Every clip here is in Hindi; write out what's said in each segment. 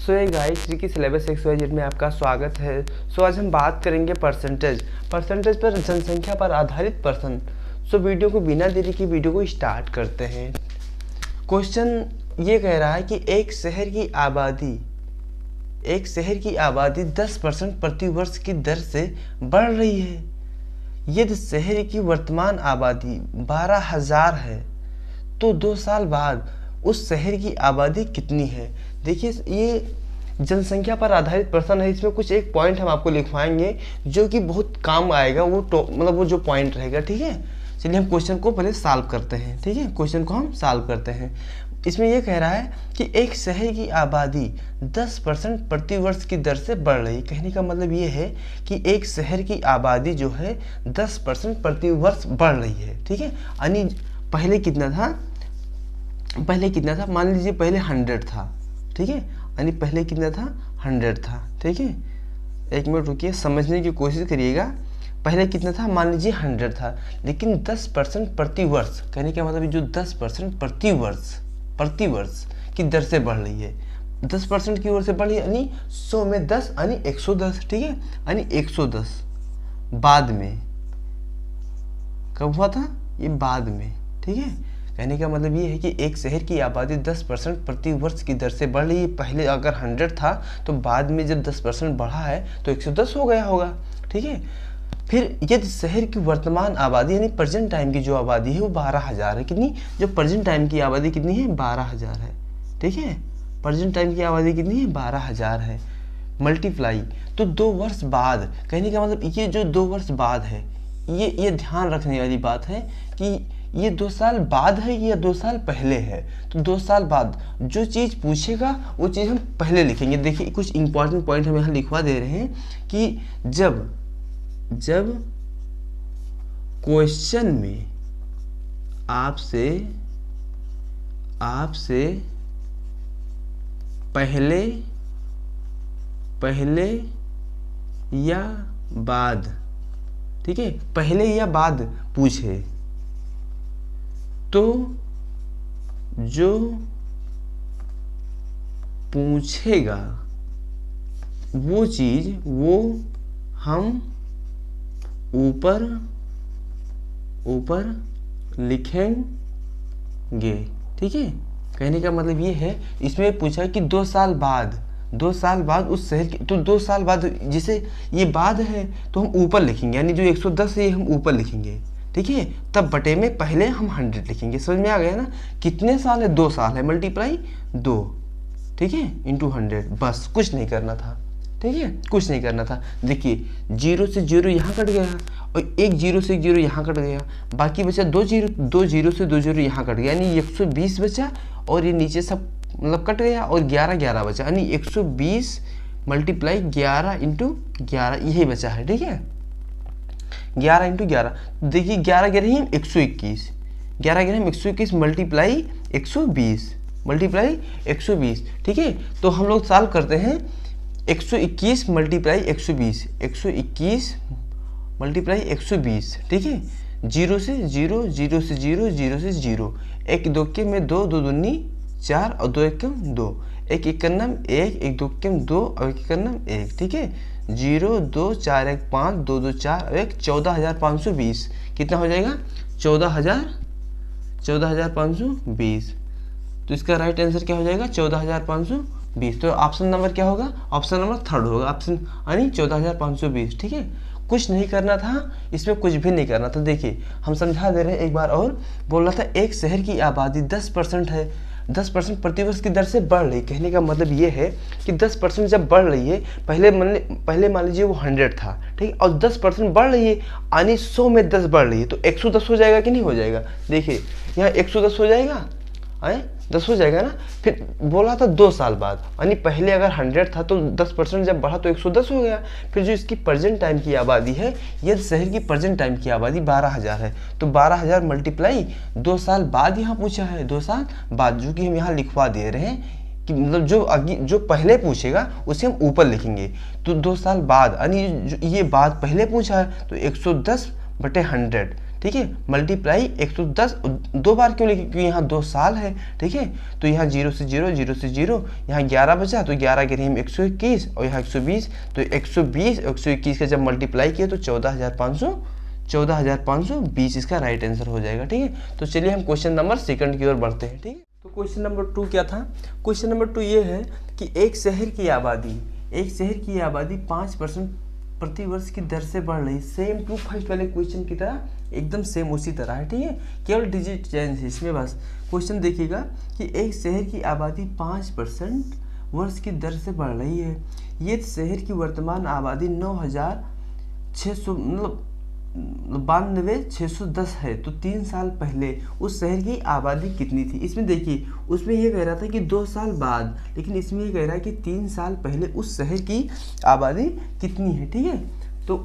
सो ये गाइस जी की सिलेबस XYZ में आपका स्वागत है। सो आज हम बात करेंगे परसेंटेज पर जनसंख्या पर आधारित प्रश्न। सो वीडियो को बिना देरी की वीडियो को स्टार्ट करते हैं। क्वेश्चन ये कह रहा है कि एक शहर की आबादी 10% प्रति वर्ष की दर से बढ़ रही है। यदि शहर की वर्तमान आबादी 12,000 है तो 2 साल बाद उस शहर की आबादी कितनी है। देखिए ये जनसंख्या पर आधारित प्रश्न है। इसमें कुछ एक पॉइंट हम आपको लिखवाएंगे जो कि बहुत काम आएगा। वो जो पॉइंट रहेगा, ठीक है। चलिए हम क्वेश्चन को पहले सॉल्व करते हैं, ठीक है। क्वेश्चन को हम सॉल्व करते हैं। इसमें यह कह रहा है कि एक शहर की आबादी 10% प्रति वर्ष की दर से बढ़ रही। कहने का मतलब ये है कि एक शहर की आबादी जो है 10% प्रति वर्ष बढ़ रही है, ठीक है। यानी पहले कितना था, मान लीजिए पहले 100 था, ठीक है। यानी पहले कितना था, 100 था, ठीक है। एक मिनट रुकिए, समझने की कोशिश करिएगा। पहले कितना था, मान लीजिए 100 था, लेकिन 10% प्रति वर्ष, कहने का मतलब जो 10% प्रति वर्ष की दर से बढ़ रही है। 10% की ओर से बढ़ रही है, यानी 100 में 10 यानी 110, ठीक है। यानी 110 बाद में कब हुआ था, ये बाद में, ठीक है। कहने का मतलब ये है कि एक शहर की आबादी 10% प्रति वर्ष की दर से बढ़ रही है। पहले अगर 100 था तो बाद में जब 10% बढ़ा है तो 110 हो गया होगा, ठीक है। फिर यदि शहर की वर्तमान आबादी यानी प्रेजेंट टाइम की जो आबादी है वो 12,000 है। कितनी, जो प्रेजेंट टाइम की आबादी कितनी है, 12,000 है, ठीक है। प्रेजेंट टाइम की आबादी कितनी है, 12,000 है। मल्टीप्लाई तो 2 वर्ष बाद, कहने का मतलब ये जो 2 वर्ष बाद है, ये ध्यान रखने वाली बात है कि ये 2 साल बाद है या 2 साल पहले है। तो 2 साल बाद जो चीज़ पूछेगा वो चीज़ हम पहले लिखेंगे। देखिए कुछ इंपॉर्टेंट पॉइंट हम यहाँ लिखवा दे रहे हैं कि जब क्वेश्चन में आपसे पहले या बाद, ठीक है, पहले या बाद पूछे तो जो पूछेगा वो चीज वो हम ऊपर लिखेंगे, ठीक है। कहने का मतलब ये है, इसमें पूछा कि 2 साल बाद उस शहर की, तो 2 साल बाद जिसे ये बाद है तो हम ऊपर लिखेंगे, यानी जो 110 है ये हम ऊपर लिखेंगे, ठीक है। तब बटे में पहले हम 100 लिखेंगे। समझ में आ गया ना। कितने साल है, 2 साल है, मल्टीप्लाई 2, ठीक है, इंटू 100। बस कुछ नहीं करना था, ठीक है, कुछ नहीं करना था। देखिए 0 से 0 यहाँ कट गया और एक 0 से 0 यहाँ कट गया, बाकी बचा 2 0 से 2 0 यहाँ कट गया, यानी 120 बचा। और ये नीचे सब मतलब कट गया और 11 बचा, यानी 120 मल्टीप्लाई 11 इंटू 11 यही बचा है, ठीक है। 11 इंटू 11, देखिए 11 ही 121, 11 121 मल्टीप्लाई 120, ठीक है। तो हम लोग सॉल्व करते हैं 121 मल्टीप्लाई 120, 121 मल्टीप्लाई 120, ठीक है। 0 से 0, 0 से 0, 0 से 0, 1 2 के में 2, 2 दूनी 4 और 2 1 2, 1 1 1, 1 2 के 2 और 1 1, ठीक है। 0 2 4 1 5 2 2 4 और 1 14,520 कितना हो जाएगा, 14,520। तो इसका राइट आंसर क्या हो जाएगा, 14,520। तो ऑप्शन नंबर क्या होगा, ऑप्शन नंबर 3 होगा, ऑप्शन यानी 14,520, ठीक है। कुछ नहीं करना था, इसमें कुछ भी नहीं करना था। देखिए हम समझा दे रहे हैं एक बार और। बोल रहा था एक शहर की आबादी 10% है, 10% प्रति वर्ष की दर से बढ़ रही। कहने का मतलब ये है कि 10% जब बढ़ रही है, पहले मान लीजिए वो 100 था, ठीक है, और 10% बढ़ रही है, यानी 100 में 10 बढ़ रही है, तो 110 हो जाएगा कि नहीं हो जाएगा। देखिए यहाँ 110 हो जाएगा, 10 हो जाएगा ना। फिर बोला था 2 साल बाद, यानी पहले अगर 100 था तो 10% जब बढ़ा तो 110 हो गया। फिर जो इसकी प्रेजेंट टाइम की आबादी है, यदि शहर की प्रेजेंट टाइम की आबादी 12,000 है तो 12,000 मल्टीप्लाई 2 साल बाद यहाँ पूछा है, 2 साल बाद, जो कि हम यहाँ लिखवा दे रहे हैं कि मतलब जो पहले पूछेगा उसे हम ऊपर लिखेंगे। तो 2 साल बाद, यानी ये बात पहले पूछा है तो 110 बटे 100, ठीक है, मल्टीप्लाई 110 दो बार क्यों लिखे, क्योंकि यहाँ 2 साल है, ठीक है। तो यहाँ 0 से 0, 0 से 0, यहाँ 11 बचा तो 11 के हम 121 और यहाँ 120, तो 120 121 का जब मल्टीप्लाई किया तो 14,520 इसका राइट आंसर हो जाएगा, ठीक है। तो चलिए हम क्वेश्चन नंबर सेकंड की ओर बढ़ते हैं, ठीक है। तो क्वेश्चन नंबर 2 क्या था, क्वेश्चन नंबर 2 ये है कि एक शहर की आबादी 5% प्रति वर्ष की दर से बढ़ रही, सेम टू फर्स्ट वाले क्वेश्चन की तरह, एकदम सेम उसी तरह है, ठीक है, केवल डिजिट चेंज है इसमें बस। क्वेश्चन देखिएगा कि एक शहर की आबादी 5% वर्ष की दर से बढ़ रही है, ये शहर की वर्तमान आबादी 9,600 मतलब 92,610 है, तो 3 साल पहले उस शहर की आबादी कितनी थी। इसमें देखिए, उसमें यह कह रहा था कि 2 साल बाद, लेकिन इसमें यह कह रहा है कि 3 साल पहले उस शहर की आबादी कितनी है, ठीक है। तो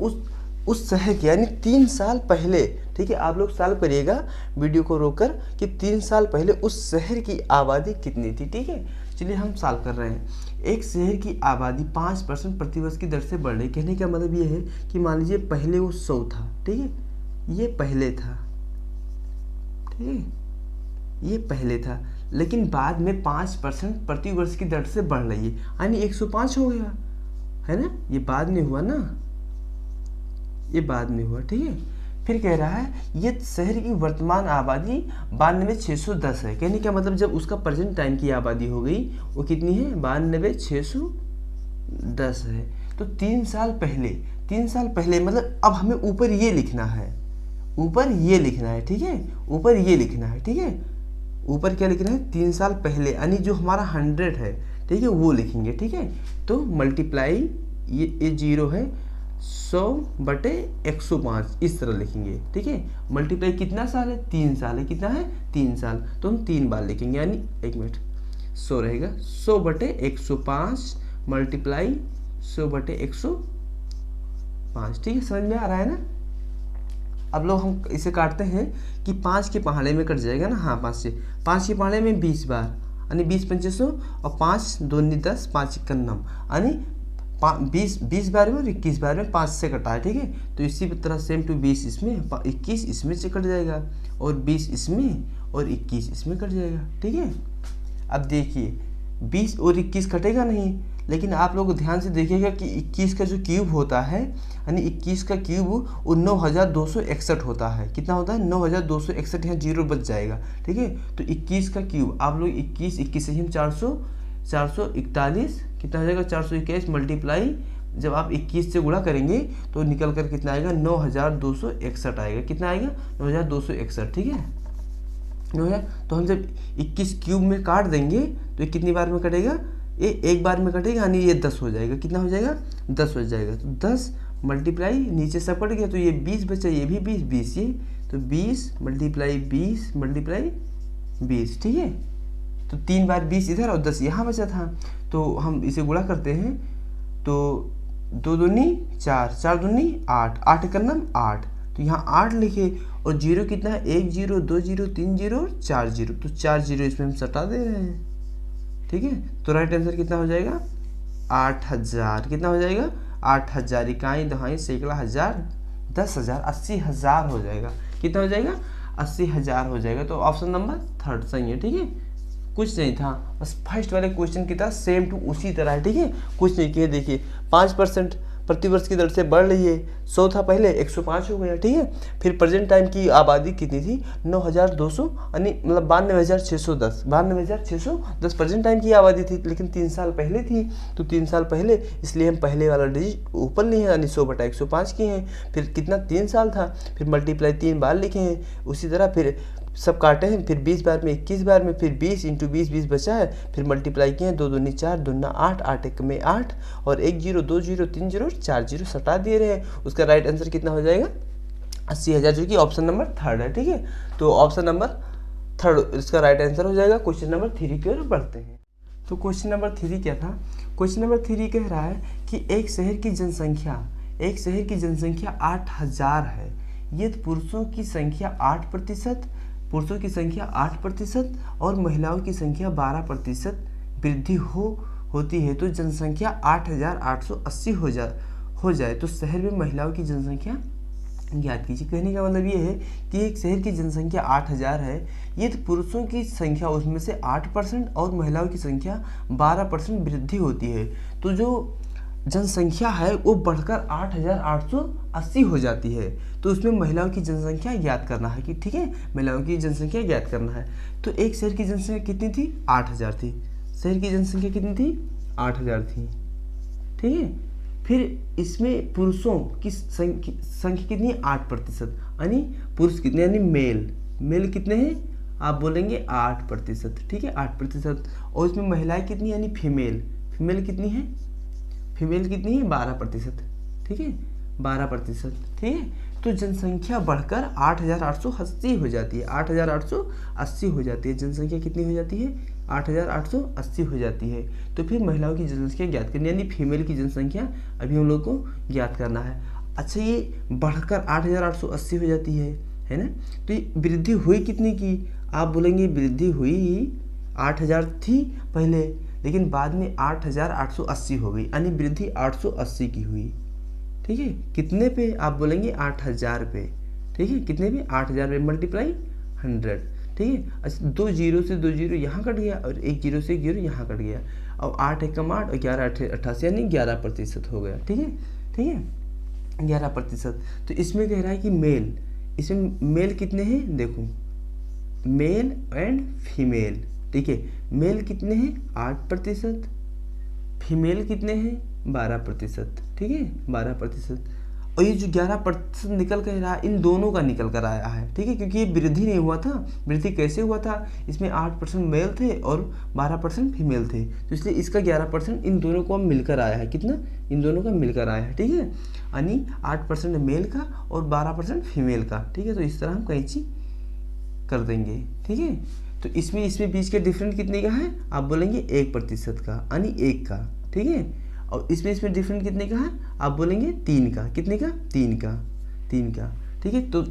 उस शहर की यानी 3 साल पहले, ठीक है, आप लोग सॉल्व करिएगा वीडियो को रोककर कि 3 साल पहले उस शहर की आबादी कितनी थी, ठीक है। चलिए हम सॉल्व कर रहे हैं। एक शहर की आबादी 5% प्रतिवर्ष की दर से बढ़ रही, कहने का मतलब ये है कि मान लीजिए पहले वो 100 था, ठीक है, ये पहले था, ठीक है, ये पहले था, लेकिन बाद में 5% प्रतिवर्ष की दर से बढ़ रही है, यानी 105 हो गया, है ना, ये बाद में हुआ ना, ये बाद में हुआ, ठीक है। फिर कह रहा है ये शहर की वर्तमान आबादी 92,610 है, कहने का मतलब जब उसका प्रेजेंट टाइम की आबादी हो गई वो कितनी है, 92,610 है। तो 3 साल पहले मतलब अब हमें ऊपर ये लिखना है, ठीक है, ऊपर ये लिखना है, ठीक है, ऊपर क्या लिखना है, 3 साल पहले, यानी जो हमारा 100 है, ठीक है, वो लिखेंगे, ठीक है। तो मल्टीप्लाई ये 0 है, 100/105 इस तरह लिखेंगे, ठीक है। मल्टीप्लाई कितना साल है, 3 साल है, कितना है, 3 साल, तो हम 3 बार लिखेंगे, यानी 1 मिनट 100 रहेगा, 100/105 मल्टीप्लाई 100/105, ठीक है, समझ में आ रहा है ना। अब लोग हम इसे काटते हैं कि 5 के पहाड़े में कट जाएगा ना, हाँ 5 के पहाड़े में 20 बार, यानी 20×500 और 5 2 10 5 91, यानी 20 बार में और 21 बार में 5 से कटा है, ठीक है। तो इसी तरह सेम टू 20 इसमें, 21 इसमें से कट जाएगा, और 20 इसमें और 21 इसमें कट जाएगा, ठीक है। अब देखिए 20 और 21 कटेगा नहीं, लेकिन आप लोग ध्यान से देखिएगा कि 21 का जो क्यूब होता है, यानी 21 का क्यूब वो 9,261 होता है, कितना होता है, 9,261, यहाँ 0 बच जाएगा, ठीक है। तो 21 का क्यूब आप लोग 21 से ही हम 441 कितना हो जाएगा, 421 मल्टीप्लाई जब आप 21 से गुणा करेंगे तो निकल कर कितना आएगा, 9,261 आएगा, कितना आएगा, 9,261, ठीक है। तो हम जब 21 क्यूब में काट देंगे तो ये कितनी बार में कटेगा, ये एक बार में कटेगा, यानी ये 10 हो जाएगा, कितना हो जाएगा, 10 हो जाएगा। तो 10 मल्टीप्लाई नीचे सब कट गया, तो ये 20 बचा, ये भी 20 ये, तो 20 मल्टीप्लाई 20, ठीक है। तो 3 बार 20 इधर और 10 यहाँ बचा था, तो हम इसे गुणा करते हैं, तो 2 दूनी 4, 4 दूनी 8, 8 का नाम 8, तो यहाँ 8 लिखे, और 0 कितना है, 1 0 2 0 3 0 और 4 0, तो 4 0 इसमें हम सटा दे रहे हैं, ठीक है। तो राइट आंसर कितना हो जाएगा, 8,000, कितना हो जाएगा, 8,000, इकाई दहाई सैकड़ा हजार 10,000 80,000 हो जाएगा, कितना हो जाएगा, 80,000 हो जाएगा। तो ऑप्शन नंबर 3 सही है, ठीक है। कुछ नहीं था, बस फर्स्ट वाले क्वेश्चन की तरह सेम टू उसी तरह है, ठीक है, कुछ नहीं किया। देखिए 5% प्रतिवर्ष की दर से बढ़ रही है, 100 था पहले 105 हो गया, ठीक है। फिर प्रेजेंट टाइम की आबादी कितनी थी, 9,200, यानी मतलब 92,610 प्रेजेंट टाइम की आबादी थी, लेकिन 3 साल पहले थी, तो 3 साल पहले, इसलिए हम पहले वाला डिजिट ऊपर लिए हैं, यानी 100/105 किए हैं। फिर कितना, 3 साल था, फिर मल्टीप्लाई 3 बार लिखे हैं, उसी तरह फिर सब काटे हैं, फिर 20 बार में 21 बार में, फिर 20 × 20 बचा है, फिर मल्टीप्लाई किए हैं, 2 दूनी 4 दूना 8, 8 1 में 8, और 1 0 2 0 3 0 और 4 0 सटा दे रहे हैं। उसका राइट आंसर कितना हो जाएगा, 80,000, जो कि ऑप्शन नंबर 3 है, ठीक है। तो ऑप्शन नंबर 3 इसका राइट आंसर हो जाएगा। क्वेश्चन नंबर 3 की ओर बढ़ते हैं। तो क्वेश्चन नंबर 3 क्या था, क्वेश्चन नंबर 3 कह रहा है कि एक शहर की जनसंख्या 8,000 है, ये पुरुषों की संख्या 8% और महिलाओं की संख्या 12% वृद्धि होती है, तो जनसंख्या 8,880 हो जाए तो शहर में महिलाओं की जनसंख्या ज्ञात कीजिए। कहने का मतलब ये है कि एक शहर की जनसंख्या 8000 है, ये तो पुरुषों की संख्या उसमें से 8% और महिलाओं की संख्या 12% वृद्धि होती है। तो जो जनसंख्या है वो बढ़कर 8880 हो जाती है। तो उसमें महिलाओं की जनसंख्या ज्ञात करना है कि ठीक है, महिलाओं की जनसंख्या ज्ञात करना है। तो एक शहर की जनसंख्या कितनी थी? 8000 थी। शहर की जनसंख्या कितनी थी? 8000 थी। ठीक है, फिर इसमें पुरुषों की संख्या कितनी है? 8%। यानी पुरुष कितने, यानी मेल कितने हैं? आप बोलेंगे 8%। ठीक है, 8%। और इसमें महिलाएं कितनी, यानी फीमेल कितनी है? फीमेल कितनी है? 12%। ठीक है, 12%। ठीक है, तो जनसंख्या बढ़कर 8880 हो जाती है। 8880 हो जाती है। जनसंख्या कितनी हो जाती है? 8880 हो जाती है। तो फिर महिलाओं की जनसंख्या ज्ञात करनी, यानी फीमेल की जनसंख्या अभी हम लोग को ज्ञात करना है। अच्छा, ये बढ़कर 8880 हो जाती है ना? तो ये वृद्धि हुई कितनी की? आप बोलेंगे वृद्धि हुई 8000 थी पहले, लेकिन बाद में 8880 हो गई, यानी वृद्धि 880 की हुई। ठीक है, कितने पे? आप बोलेंगे 8000 पे। ठीक है, कितने पे? 8000 पे मल्टीप्लाई 100। ठीक है, अच्छा 2 जीरो से 2 जीरो यहाँ कट गया और 1 जीरो से 1 जीरो यहाँ कट गया। और 8 एकम 8 और 11 8 88, यानी 11% हो गया। ठीक है 11%। तो इसमें कह रहा है कि इसमें मेल कितने हैं? देखो, मेल एंड फीमेल। ठीक है, मेल कितने हैं? 8%। फीमेल कितने हैं? 12%। ठीक है, 12%। और ये जो 11% निकल कर रहा है, इन दोनों का निकल कर आया है। ठीक है, क्योंकि ये वृद्धि नहीं हुआ था। वृद्धि कैसे हुआ था? इसमें 8% मेल थे और 12% फीमेल थे, तो इसलिए इसका 11% इन दोनों को मिलकर आया है। कितना? इन दोनों का मिलकर आया है। ठीक है, यानी 8% मेल का और 12% फीमेल का। ठीक है, तो इस तरह हम कैंची कर देंगे। ठीक है, तो इसमें बीच के डिफरेंट कितने का है? आप बोलेंगे 1% का, यानी 1 का। ठीक है, और इसमें डिफरेंट कितने का है? आप बोलेंगे 3 का। कितने का? 3 का। ठीक है, तो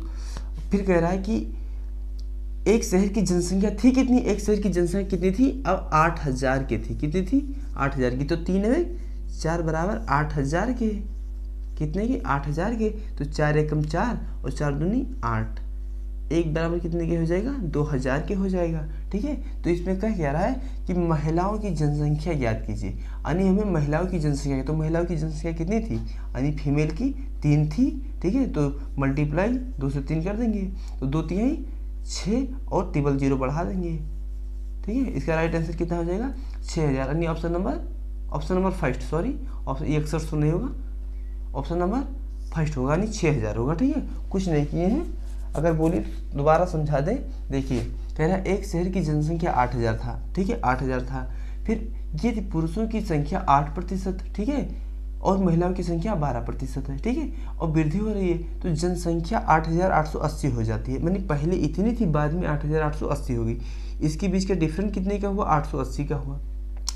फिर कह रहा है कि एक शहर की जनसंख्या थी कितनी? एक शहर की जनसंख्या कितनी थी? अब 8000 की थी। कितनी थी? 8000 की। तो 3 में 4 बराबर 8000 के। कितने के? 8000 के। तो 4 एकम 4 और 4 दूनी 8। 1 बराबर कितने के हो जाएगा? 2000 के हो जाएगा। ठीक है, तो इसमें क्या कह रहा है कि महिलाओं की जनसंख्या ज्ञात कीजिए, यानी हमें महिलाओं की जनसंख्या, तो महिलाओं की जनसंख्या कितनी थी? यानी फीमेल की 3 थी। ठीक है, तो मल्टीप्लाई 2 से 3 कर देंगे, तो 2 3 6 और 000 बढ़ा देंगे। ठीक है, इसका राइट आंसर कितना हो जाएगा? 6000। यानी option number first, sorry option ये अक्सर सुन नहीं होगा, ऑप्शन नंबर फर्स्ट होगा, यानी 6000 होगा। ठीक है, कुछ नहीं किए हैं। अगर बोली दोबारा समझा दें, देखिए कह रहा है एक शहर की जनसंख्या 8000 था। ठीक है, 8000 था। फिर ये पुरुषों की संख्या 8%। ठीक है, और महिलाओं की संख्या 12% है। ठीक है, और वृद्धि हो रही है, तो जनसंख्या 8880 हो जाती है। मैंने पहले इतनी थी, बाद में 8880 होगी। इसके बीच का डिफरेंस कितने का हुआ? 880 का हुआ।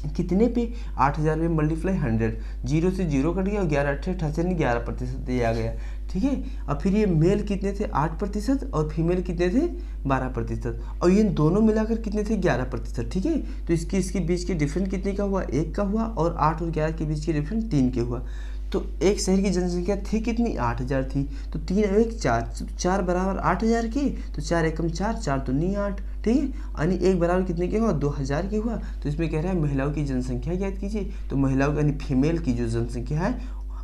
कितने पे? 8000 में मल्टीप्लाई 100। 0 से 0 कट गया और 11 8 88, यानी 11% ये आ गया। ठीक है, अब फिर ये मेल कितने थे? 8% और फीमेल कितने थे? 12%। और ये दोनों मिलाकर कितने थे? 11%। ठीक है, तो इसके बीच के डिफरेंस कितने का हुआ? 1 का हुआ, और 8 और 11 के बीच के डिफरेंस 3 के हुआ। तो एक शहर की जनसंख्या थी कितनी? 8000 थी। तो 3 और 1 4, 4 बराबर 8000 के। तो 4 एकम 4, 4 दूनी 8। ठीक है, यानी 1 बराबर कितने के हुआ? 2000 के हुआ। तो इसमें कह रहा है महिलाओं की जनसंख्या ज्ञात कीजिए। तो महिलाओं यानी फीमेल की जो जनसंख्या है,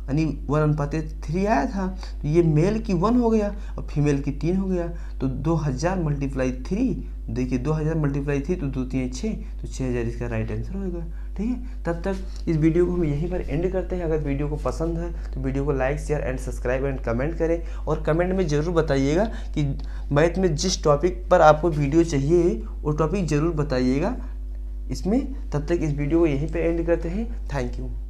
यानी 1:3 आया था, तो ये मेल की 1 हो गया और फीमेल की 3 हो गया। तो 2000 मल्टीप्लाई 3, देखिए 2000 मल्टीप्लाई 3, तो 2 3 6, तो 6000 इसका राइट आंसर होगा। ठीक है, तब तक इस वीडियो को हम यहीं पर एंड करते हैं। अगर वीडियो को पसंद है तो वीडियो को like share and subscribe and comment करें, और कमेंट में ज़रूर बताइएगा कि मैथ में जिस टॉपिक पर आपको वीडियो चाहिए वो टॉपिक ज़रूर बताइएगा इसमें। तब तक इस वीडियो को यहीं पर एंड करते हैं। Thank you.